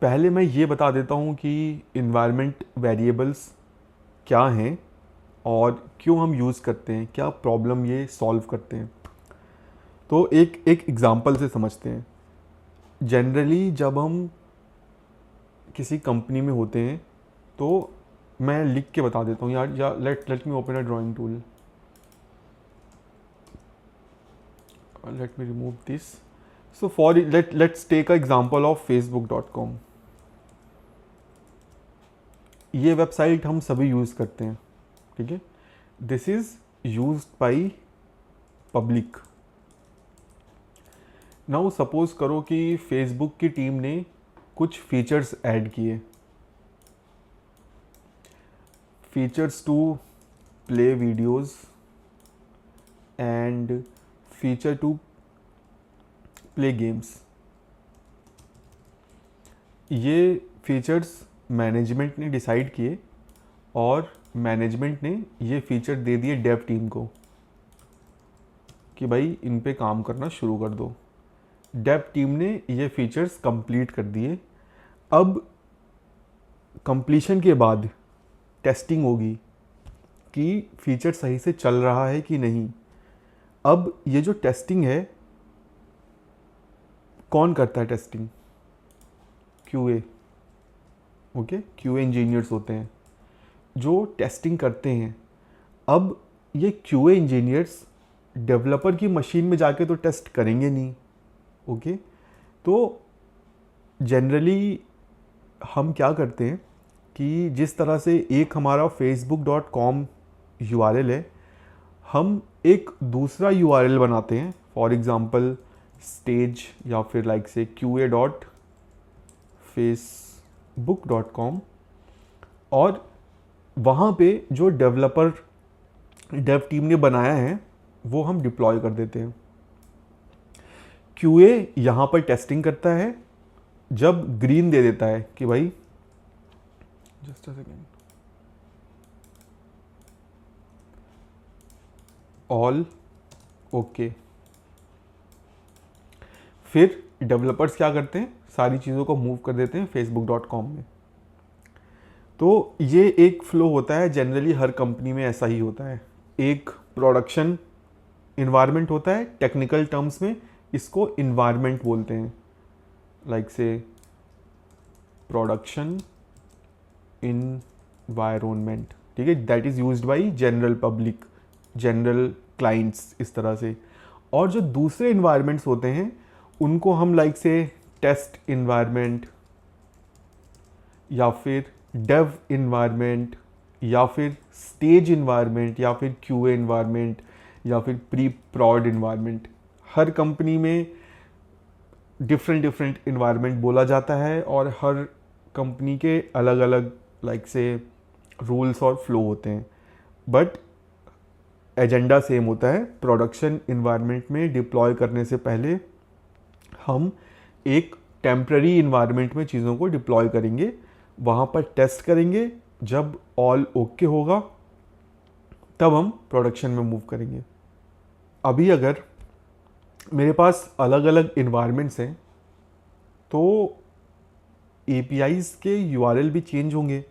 पहले मैं ये बता देता हूँ कि इन्वायरमेंट वेरिएबल्स क्या हैं और क्यों हम यूज़ करते हैं, क्या प्रॉब्लम ये सॉल्व करते हैं। तो एक एक एग्ज़ाम्पल से समझते हैं। जनरली जब हम किसी कंपनी में होते हैं तो मैं लिख के बता देता हूँ यार, या let me open a drawing tool, let me remove this. So for let's take a example of facebook.com। ये वेबसाइट हम सभी यूज़ करते हैं, ठीक है। This is used by public. Now suppose करो कि फेसबुक की टीम ने कुछ फीचर्स ऐड किए, features to play videos and feature to play games. ये फीचर्स मैनेजमेंट ने डिसाइड किए और मैनेजमेंट ने ये फीचर दे दिए डेव टीम को कि भाई इन पे काम करना शुरू कर दो। डेव टीम ने ये फीचर्स कंप्लीट कर दिए। अब कंप्लीशन के बाद टेस्टिंग होगी कि फीचर सही से चल रहा है कि नहीं। अब ये जो टेस्टिंग है, कौन करता है testing? QA. Okay, QA engineers होते हैं जो टेस्टिंग करते हैं। अब ये क्यूए इंजीनियर्स डेवलपर की मशीन में जाके तो टेस्ट करेंगे नहीं। ओके, तो जनरली हम क्या करते हैं कि जिस तरह से एक हमारा facebook.com URL है, हम एक दूसरा URL बनाते हैं, फॉर एग्ज़ाम्पल स्टेज या फिर लाइक से qa.facebook.com, और वहाँ पे जो डेव टीम ने बनाया है वो हम डिप्लॉय कर देते हैं। QA यहाँ पर टेस्टिंग करता है, जब ग्रीन दे देता है कि भाई just a second, all okay, फिर डेवलपर्स क्या करते हैं, सारी चीज़ों को मूव कर देते हैं facebook.com में। तो ये एक फ्लो होता है, जनरली हर कंपनी में ऐसा ही होता है। एक प्रोडक्शन इन्वायरमेंट होता है, टेक्निकल टर्म्स में इसको इन्वायरमेंट बोलते हैं, लाइक से प्रोडक्शन इन्वायरमेंट, ठीक है। That is used by general public, general clients, इस तरह से। और जो दूसरे इन्वायरमेंट्स होते हैं उनको हम लाइक से टेस्ट इन्वायरमेंट या फिर डेव इन्वायरमेंट या फिर स्टेज इन्वायरमेंट या फिर क्यूए इन्वायरमेंट या फिर प्री प्रॉड इन्वायरमेंट, हर कंपनी में डिफरेंट इन्वायरमेंट बोला जाता है और हर कंपनी के अलग अलग लाइक से रूल्स और फ्लो होते हैं, बट एजेंडा सेम होता है। प्रोडक्शन इन्वायरमेंट में डिप्लॉय करने से पहले हम एक टेम्प्ररी इन्वायरमेंट में चीज़ों को डिप्लॉय करेंगे, वहाँ पर टेस्ट करेंगे, जब ऑल ओके होगा तब हम प्रोडक्शन में मूव करेंगे। अभी अगर मेरे पास अलग अलग इन्वायरमेंट्स हैं तो APIs के URL भी चेंज होंगे।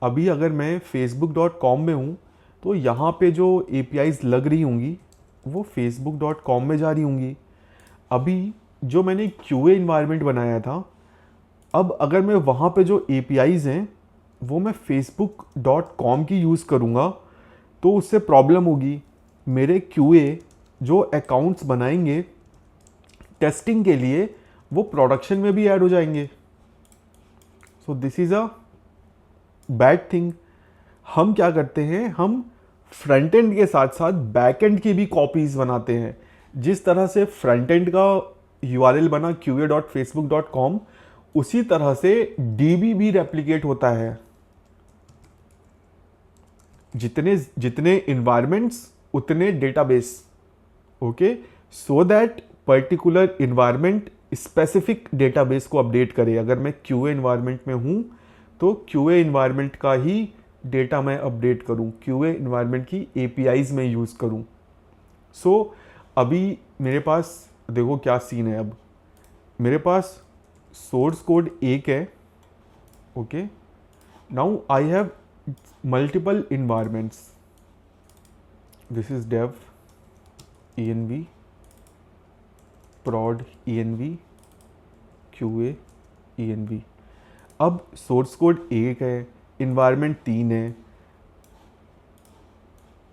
अभी अगर मैं facebook.com में हूँ तो यहाँ पे जो APIs लग रही होंगी वो facebook.com में जा रही होंगी। अभी जो मैंने QA इन्वायरमेंट बनाया था, अब अगर मैं वहाँ पे जो APIs हैं वो मैं facebook.com की यूज़ करूँगा तो उससे प्रॉब्लम होगी। मेरे QA जो अकाउंट्स बनाएंगे टेस्टिंग के लिए वो प्रोडक्शन में भी ऐड हो जाएंगे। So this is a bad thing. हम क्या करते हैं, हम फ्रंट एंड के साथ साथ बैक एंड की भी कॉपीज़ बनाते हैं। जिस तरह से फ्रंट एंड का URL बना qa.facebook.com, उसी तरह से DB भी रेप्लिकेट होता है। जितने जितने इन्वायरमेंट्स उतने database, okay, so that particular environment specific database को अपडेट करे। अगर मैं QA इन्वायरमेंट में हूँ तो QA इन्वायरमेंट का ही डेटा मैं अपडेट करूँ, QA इन्वायरमेंट की APIs में यूज़ करूँ। सो अभी मेरे पास देखो क्या सीन है। अब मेरे पास सोर्स कोड एक है, okay. Now I have multiple environments, this is dev env, prod env, qa env। अब सोर्स कोड एक है, इन्वायरमेंट 3 है,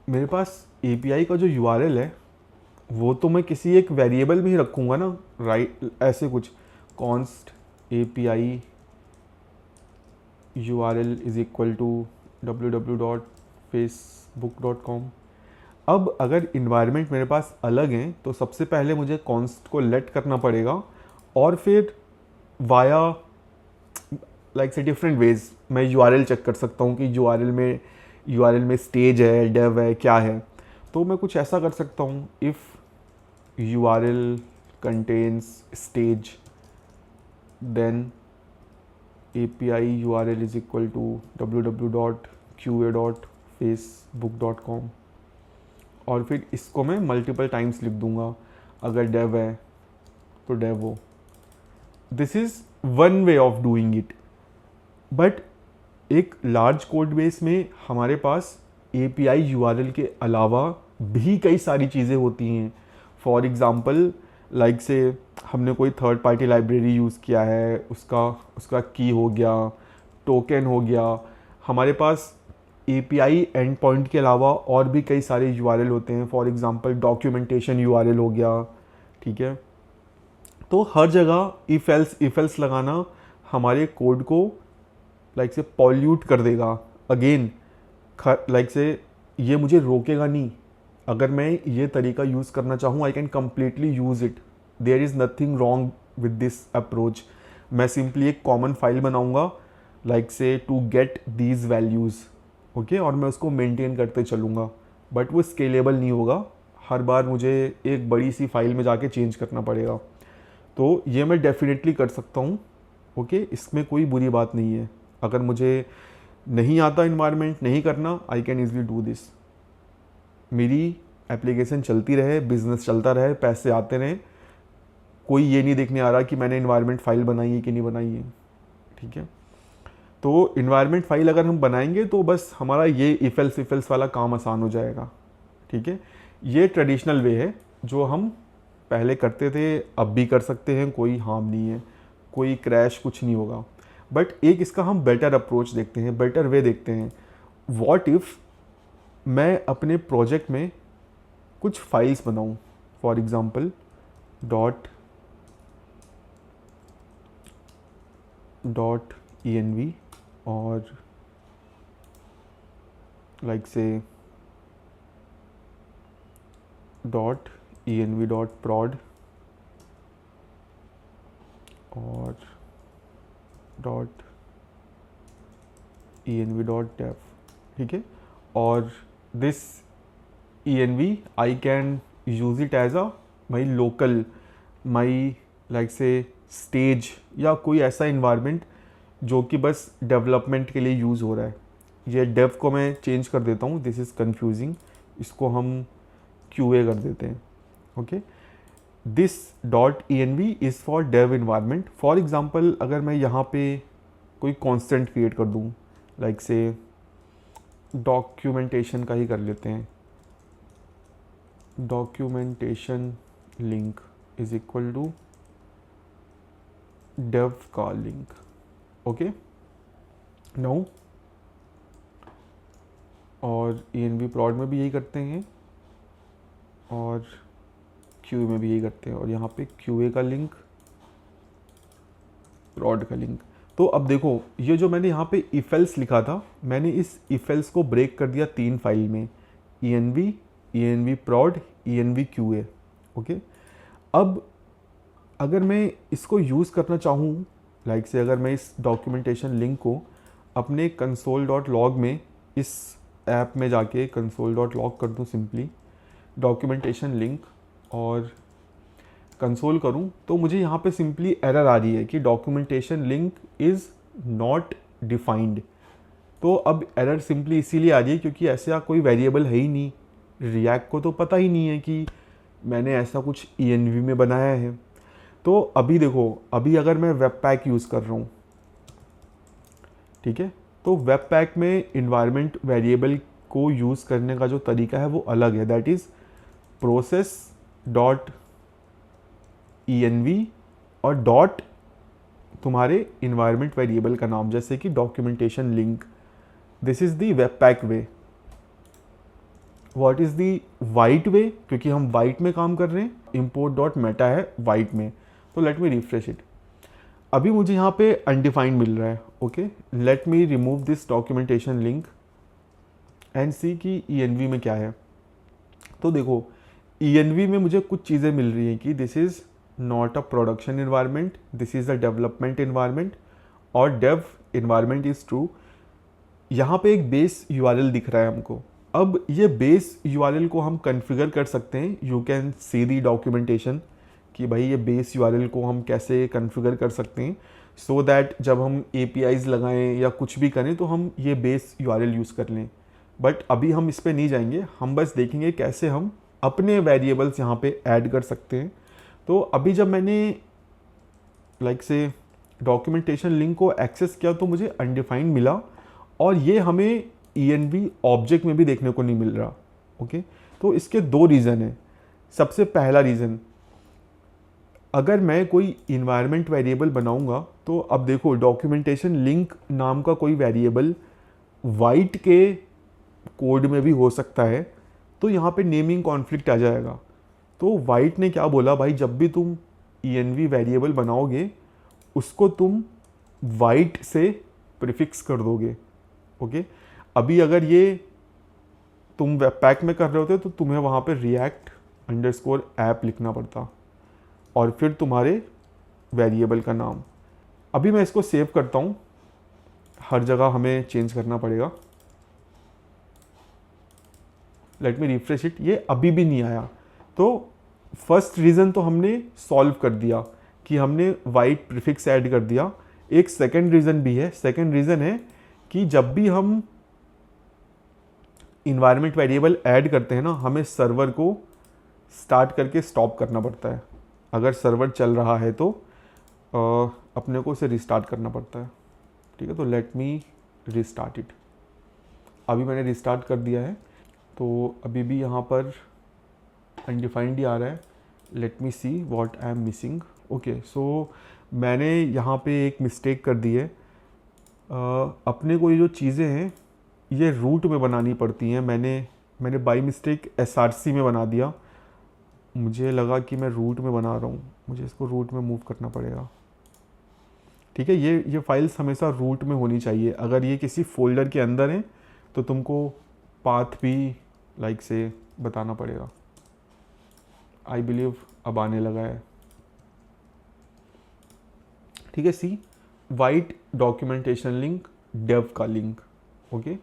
मेरे पास API का जो URL है वो तो मैं किसी एक वेरिएबल में ही रखूँगा ना, राइट? ऐसे कुछ const API URL is equal to www.facebook.com। अब अगर इन्वायरमेंट मेरे पास अलग हैं तो सबसे पहले मुझे कॉन्स्ट को लेट करना पड़ेगा और फिर वाया लाइक से डिफरेंट वेज मैं URL चेक कर सकता हूँ कि URL में स्टेज है, डेव है, क्या है। तो मैं कुछ ऐसा कर सकता हूँ, if URL contains stage then API URL is equal to www.qa.facebook.com और फिर इसको मैं मल्टीपल टाइम्स लिख दूंगा। अगर डेव है तो डेव हो। This is one way of doing it, but एक लार्ज कोड बेस में हमारे पास API URL के अलावा भी कई सारी चीज़ें होती हैं। फॉर एग्ज़ाम्पल लाइक से हमने कोई थर्ड पार्टी लाइब्रेरी यूज़ किया है, उसका की हो गया, टोकन हो गया। हमारे पास API एंड पॉइंट के अलावा और भी कई सारे URL होते हैं। फॉर एग्ज़ाम्पल डॉक्यूमेंटेशन URL हो गया, ठीक है। तो हर जगह इफ़ एल्स लगाना हमारे कोड को लाइक से पॉल्यूट कर देगा। अगेन लाइक से ये मुझे रोकेगा नहीं। अगर मैं ये तरीका यूज़ करना चाहूँ I can completely use it, there is nothing wrong with this approach. मैं सिंपली एक कॉमन फाइल बनाऊँगा लाइक से to get these values, okay, और मैं उसको मेंटेन करते चलूँगा, बट वो स्केलेबल नहीं होगा। हर बार मुझे एक बड़ी सी फाइल में जाके चेंज करना पड़ेगा। तो ये मैं डेफिनेटली कर सकता हूँ, ओके, इसमें कोई बुरी बात नहीं है। अगर मुझे नहीं आता इन्वायरमेंट नहीं करना, I can easily do this. मेरी एप्लीकेशन चलती रहे, बिजनेस चलता रहे, पैसे आते रहें, कोई ये नहीं देखने आ रहा कि मैंने इन्वायरमेंट फ़ाइल बनाई है कि नहीं बनाई है, ठीक है। तो इन्वायरमेंट फ़ाइल अगर हम बनाएंगे तो बस हमारा ये इफ़ एल्स वाला काम आसान हो जाएगा, ठीक है। ये ट्रेडिशनल वे है जो हम पहले करते थे, अब भी कर सकते हैं, कोई हार्म नहीं है, कोई क्रैश कुछ नहीं होगा। बट एक इसका हम बेटर अप्रोच देखते हैं, बेटर वे देखते हैं। व्हाट इफ़ मैं अपने प्रोजेक्ट में कुछ फाइल्स बनाऊं, फॉर एग्ज़ाम्पल .env और लाइक से .env.prod और .env.dev, ठीक है। और this env I can use it as a my local, my like से स्टेज या कोई ऐसा इन्वायरमेंट जो कि बस डेवलपमेंट के लिए यूज़ हो रहा है। ये डेव को मैं चेंज कर देता हूँ, दिस इज़ कन्फ्यूजिंग, इसको हम QA कर देते हैं, okay. This .env is for dev environment. For example अगर मैं यहाँ पे कोई कॉन्स्टेंट क्रिएट कर दूँ, लाइक से डॉक्यूमेंटेशन का ही कर लेते हैं, documentation link is equal to dev का लिंक, ओके। नाउ और env prod में भी यही करते हैं और QA में भी यही करते हैं, और यहाँ पे QA का लिंक, prod का लिंक। तो अब देखो ये जो मैंने यहाँ पे इफ एल्स लिखा था, मैंने इस इफ एल्स को ब्रेक कर दिया 3 फाइल में, env prod, env QA, okay. अब अगर मैं इसको यूज़ करना चाहूँ, लाइक से अगर मैं इस डॉक्यूमेंटेशन लिंक को अपने console.log में, इस ऐप में जाके console.log कर दूँ सिंपली डॉक्यूमेंटेशन लिंक और कंसोल करूं, तो मुझे यहाँ पे सिंपली एरर आ रही है कि documentation link is not defined. तो अब एरर सिंपली इसीलिए आ रही है क्योंकि ऐसा कोई वेरिएबल है ही नहीं, रिएक्ट को तो पता ही नहीं है कि मैंने ऐसा कुछ env में बनाया है। तो अभी देखो, अभी अगर मैं वेब पैक यूज़ कर रहा हूँ, ठीक है, तो वेब पैक में इन्वायरमेंट वेरिएबल को यूज़ करने का जो तरीका है वो अलग है, that is process dot env और डॉट तुम्हारे इन्वायरमेंट वेरिएबल का नाम, जैसे कि documentation link. This is the Webpack way. What is the Vite way, क्योंकि हम वाइट में काम कर रहे हैं, इम्पोर्ट डॉट मेटा है वाइट में। तो लेट मी रिफ्रेश इट। अभी मुझे यहाँ पे अनडिफाइंड मिल रहा है। Okay, let me remove this documentation link and see कि env में क्या है। तो देखो, env में मुझे कुछ चीज़ें मिल रही हैं कि this is not a production environment, this is a development environment, और डेव इन्वायरमेंट इज़ ट्रू। यहाँ पे एक बेस यूआरएल दिख रहा है हमको। अब ये बेस यूआरएल को हम कॉन्फ़िगर कर सकते हैं। You can see the documentation कि भाई ये बेस यूआरएल को हम कैसे कॉन्फ़िगर कर सकते हैं, सो दैट जब हम APIs लगाएं या कुछ भी करें तो हम ये बेस यूआरएल यूज़ कर लें। बट अभी हम इस पे नहीं जाएंगे, हम बस देखेंगे कैसे हम अपने वेरिएबल्स यहाँ पे ऐड कर सकते हैं। तो अभी जब मैंने लाइक से डॉक्यूमेंटेशन लिंक को एक्सेस किया तो मुझे अनडिफाइंड मिला, और ये हमें env ऑब्जेक्ट में भी देखने को नहीं मिल रहा। ओके, तो इसके दो रीज़न हैं। सबसे पहला रीज़न, अगर मैं कोई इन्वायरमेंट वेरिएबल बनाऊंगा तो अब देखो, डॉक्यूमेंटेशन लिंक नाम का कोई वेरिएबल वाइट के कोड में भी हो सकता है, तो यहाँ पे नेमिंग कॉन्फ्लिक्ट आ जाएगा। तो वाइट ने क्या बोला, भाई जब भी तुम env वेरिएबल बनाओगे उसको तुम वाइट से प्रीफिक्स कर दोगे। ओके, अभी अगर ये तुम वेब पैक में कर रहे होते तो तुम्हें वहाँ पे react_app लिखना पड़ता और फिर तुम्हारे वेरिएबल का नाम। अभी मैं इसको सेव करता हूँ, हर जगह हमें चेंज करना पड़ेगा। Let me refresh it. ये अभी भी नहीं आया। तो फर्स्ट रीज़न तो हमने सॉल्व कर दिया कि हमने वाइट प्रीफिक्स ऐड कर दिया। एक सेकंड रीज़न भी है। सेकंड रीज़न है कि जब भी हम इन्वायरमेंट वेरिएबल ऐड करते हैं ना, हमें सर्वर को स्टार्ट करके स्टॉप करना पड़ता है। अगर सर्वर चल रहा है तो अपने को उसे रिस्टार्ट करना पड़ता है। ठीक है, तो लेट मी रिस्टार्ट इट। अभी मैंने रिस्टार्ट कर दिया है, तो अभी भी यहाँ पर अनडिफाइंड ही आ रहा है। Let me see what I am missing. Okay, so मैंने यहाँ पे एक मिस्टेक कर दी है। अपने को ये जो चीज़ें हैं ये रूट में बनानी पड़ती हैं। मैंने बाई मिस्टेक src में बना दिया। मुझे लगा कि मैं रूट में बना रहा हूँ, मुझे इसको रूट में मूव करना पड़ेगा। ठीक है, ये फाइल्स हमेशा रूट में होनी चाहिए। अगर ये किसी फोल्डर के अंदर हैं तो तुमको पाथ भी लाइक से बताना पड़ेगा। आई बिलीव अब आने लगा है। ठीक है, सी वाइट डॉक्यूमेंटेशन लिंक, डेव का लिंक। ओके,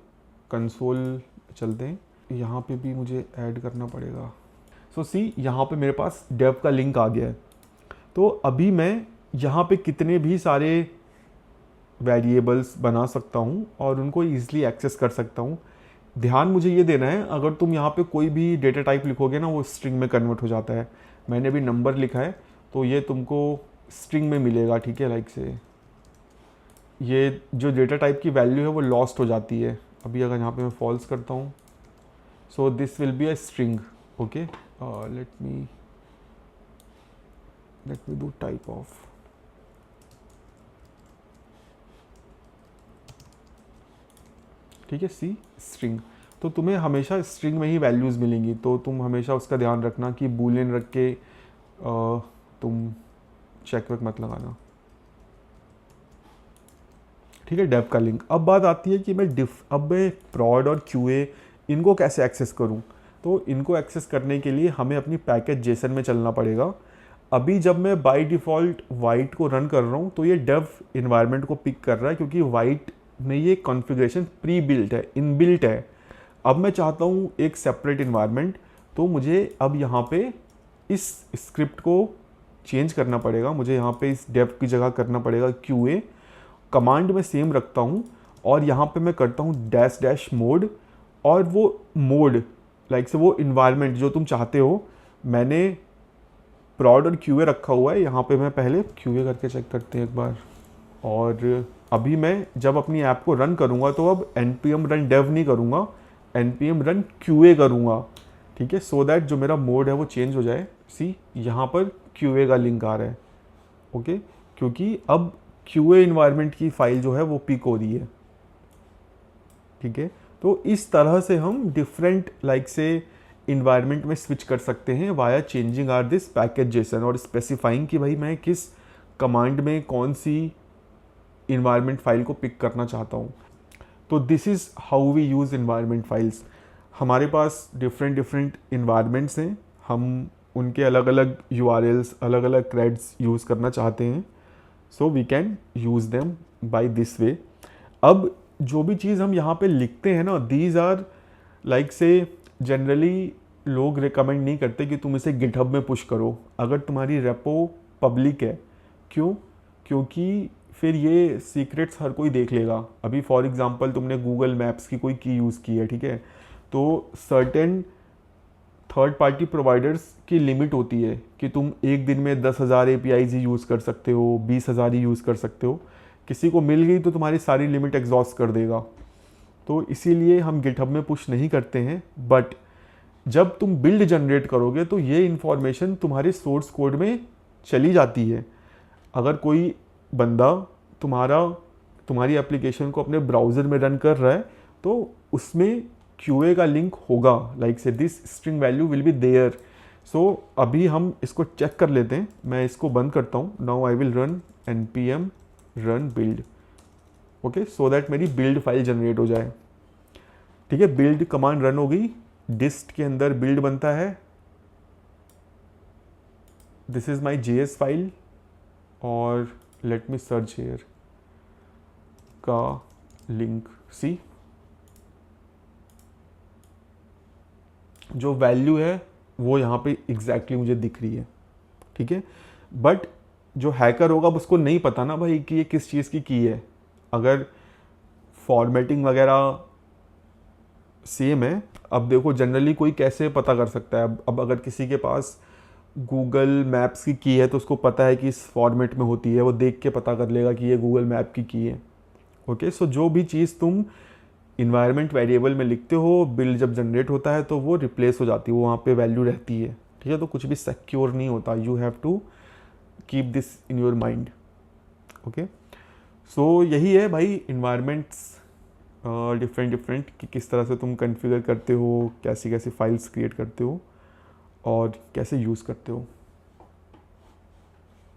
कंसोल चलते हैं। यहाँ पे भी मुझे ऐड करना पड़ेगा। सो सी, यहाँ पे मेरे पास डेव का लिंक आ गया है। तो अभी मैं यहाँ पे कितने भी सारे वेरिएबल्स बना सकता हूँ और उनको ईजिली एक्सेस कर सकता हूँ। ध्यान मुझे ये देना है, अगर तुम यहाँ पे कोई भी डेटा टाइप लिखोगे ना, वो स्ट्रिंग में कन्वर्ट हो जाता है। मैंने भी नंबर लिखा है तो ये तुमको स्ट्रिंग में मिलेगा। ठीक है, लाइक से ये जो डेटा टाइप की वैल्यू है वो लॉस्ट हो जाती है। अभी अगर यहाँ पे मैं फॉल्स करता हूँ, so this will be a string. Okay, let me do type of. ठीक है, सी स्ट्रिंग। तो तुम्हें हमेशा स्ट्रिंग में ही वैल्यूज़ मिलेंगी, तो तुम हमेशा उसका ध्यान रखना कि बूलियन रख के तुम चेक वेक मत लगाना। ठीक है, डेव का लिंक। अब बात आती है कि अब मैं प्रॉड और QA इनको कैसे एक्सेस करूं। तो इनको एक्सेस करने के लिए हमें अपनी पैकेज जेसन में चलना पड़ेगा। अभी जब मैं बाय डिफ़ॉल्ट वाइट को रन कर रहा हूं तो ये डेव इन्वायरमेंट को पिक कर रहा है, क्योंकि वाइट में ये कॉन्फ़िगरेशन प्री बिल्ट है, इनबिल्ट है। अब मैं चाहता हूँ एक सेपरेट इन्वायरमेंट, तो मुझे अब यहाँ पे इस स्क्रिप्ट को चेंज करना पड़ेगा। मुझे यहाँ पे इस डेव की जगह करना पड़ेगा QA। कमांड में सेम रखता हूँ और यहाँ पे मैं करता हूँ --मोड, और वो मोड लाइक से वो इन्वायरमेंट जो तुम चाहते हो, मैंने prod और QA रखा हुआ है। यहाँ पे मैं पहले QA करके चेक करते हैं एक बार। और अभी मैं जब अपनी ऐप को रन करूँगा तो अब npm run dev नहीं करूँगा, npm run QA करूँगा, ठीक है, सो दैट जो मेरा मोड है वो चेंज हो जाए। सी यहाँ पर QA का लिंक आ रहा है, ओके, क्योंकि अब QA इन्वायरमेंट की फाइल जो है वो पिक हो रही है, ठीक है। तो इस तरह से हम डिफरेंट लाइक से इन्वायरमेंट में स्विच कर सकते हैं via changing our this package JSON और स्पेसिफाइंग कि भाई मैं किस कमांड में कौन सी इन्वायरमेंट फाइल को पिक करना चाहता हूँ। तो this is how we use environment files. हमारे पास डिफरेंट इन्वायरमेंट्स हैं, हम उनके अलग अलग URLs, अलग अलग क्रेड्स यूज़ करना चाहते हैं, so we can use them by this way. अब जो भी चीज़ हम यहाँ पे लिखते हैं ना, दीज आर लाइक से जनरली लोग रिकमेंड नहीं करते कि तुम इसे गिटहब में पुश करो अगर तुम्हारी रेपो पब्लिक है। क्यों? क्योंकि फिर ये सीक्रेट्स हर कोई देख लेगा। अभी फॉर एग्जांपल तुमने गूगल मैप्स की कोई की यूज़ की है, ठीक है, तो सर्टेन थर्ड पार्टी प्रोवाइडर्स की लिमिट होती है कि तुम एक दिन में 10,000 APIs ही यूज़ कर सकते हो, 20,000 ही यूज़ कर सकते हो। किसी को मिल गई तो तुम्हारी सारी लिमिट एग्जॉस्ट कर देगा। तो इसीलिए हम गिटहब में पुश नहीं करते हैं। बट जब तुम बिल्ड जनरेट करोगे तो ये इन्फॉर्मेशन तुम्हारे सोर्स कोड में चली जाती है। अगर कोई बंदा तुम्हारी एप्लीकेशन को अपने ब्राउज़र में रन कर रहा है तो उसमें QA का लिंक होगा, like say this string value will be there. So अभी हम इसको चेक कर लेते हैं। मैं इसको बंद करता हूँ। Now I will run npm run build, okay, so that मेरी बिल्ड फाइल जनरेट हो जाए, ठीक है। बिल्ड कमांड रन हो गई, डिस्ट के अंदर बिल्ड बनता है। This is my JS file और लेट मी सर्च हियर का लिंक। सी जो वैल्यू है वो यहाँ पे एग्जैक्टली मुझे दिख रही है, ठीक है। बट जो हैकर होगा उसको नहीं पता ना भाई कि ये किस चीज़ की है। अगर फॉर्मेटिंग वगैरह सेम है, अब देखो जनरली कोई कैसे पता कर सकता है। अब अगर किसी के पास गूगल मैप्स की है तो उसको पता है कि इस फॉर्मेट में होती है, वो देख के पता कर लेगा कि ये गूगल मैप की है, ओके। सो जो भी चीज़ तुम इन्वायरमेंट वेरिएबल में लिखते हो, बिल्ड जब जनरेट होता है तो वो रिप्लेस हो जाती है, वो वहाँ पे वैल्यू रहती है, ठीक है। तो कुछ भी सिक्योर नहीं होता। You have to keep this in your mind, okay. So यही है भाई इन्वायरमेंट्स डिफरेंट कि किस तरह से तुम कॉन्फ़िगर करते हो, कैसी कैसी फाइल्स क्रिएट करते हो और कैसे यूज़ करते हो।